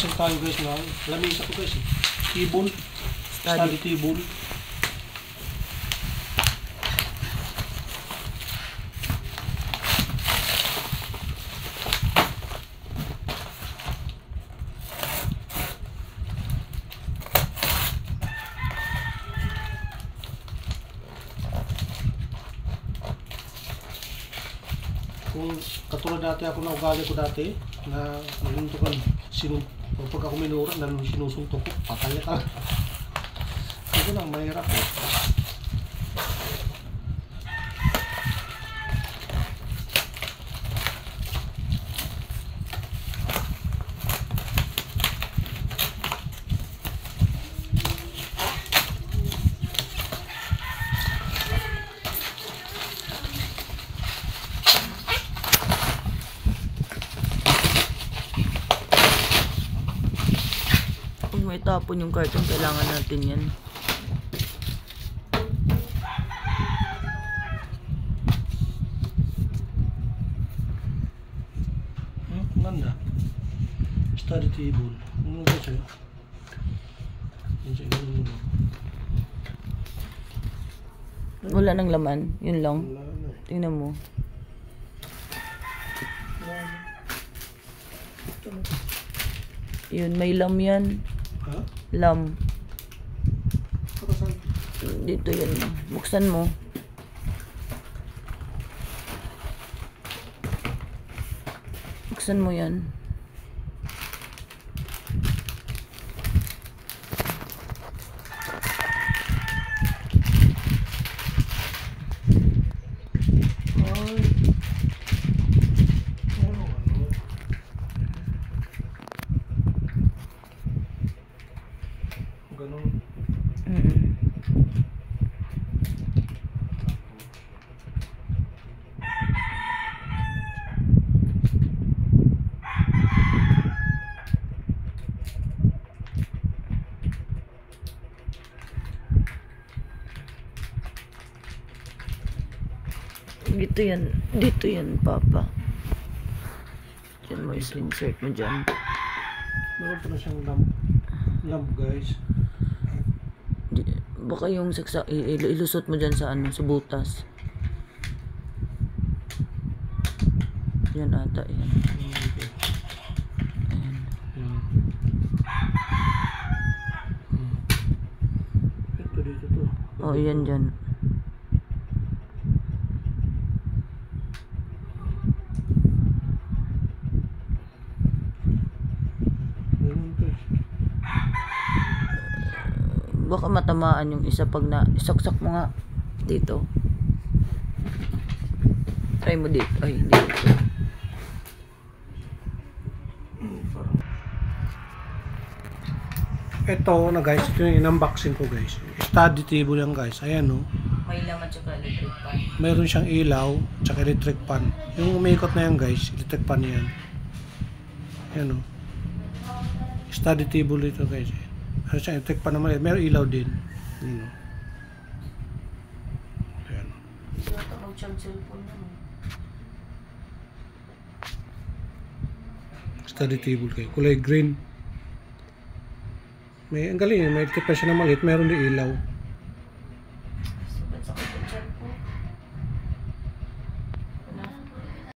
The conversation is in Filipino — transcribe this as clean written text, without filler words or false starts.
unboxing tayo guys na lamisa ko guys. Table. Study table. Kung katulad dati ako na ugali ko dati na naluntukan pag ako minura na sinusuntok ko patay ka. Ito lang mahirap eh. May tapon yung carton, kailangan natin yan. Ganda. Study table. Ano ba siya? Wala nang laman, yun lang. Tingnan mo. Yun, may lam yan. Ha? Lam. Dito yan. Buksan mo. Buksan mo yan. Ganun. Dito yan, Papa. Diyan mo insert mo dyan. Meron pa na siyang lamp guys. Baka yung saksa, ilusot mo dyan sa sa butas. Yan ata, yan. Ayan. Ito dito to. Oh, yan dyan. Baka matamaan yung isa pag isaksak mo nga dito. Try mo dito. Ay, dito. Ito na guys, ito yung in-unboxing ko guys. Study table yan guys. Ayan no. May laman tsaka electric pan. Mayroon siyang ilaw tsaka electric pan. Yung umiikot na yan guys, electric pan yan. Ayan no. Study table ito guys. Ano siya, electric pan naman. Mayroon ilaw din. Ayan no. Ayan. Study table kayo. Kulay green. Ang galing yun. May electric pan siya na maliit. Mayroon din ilaw.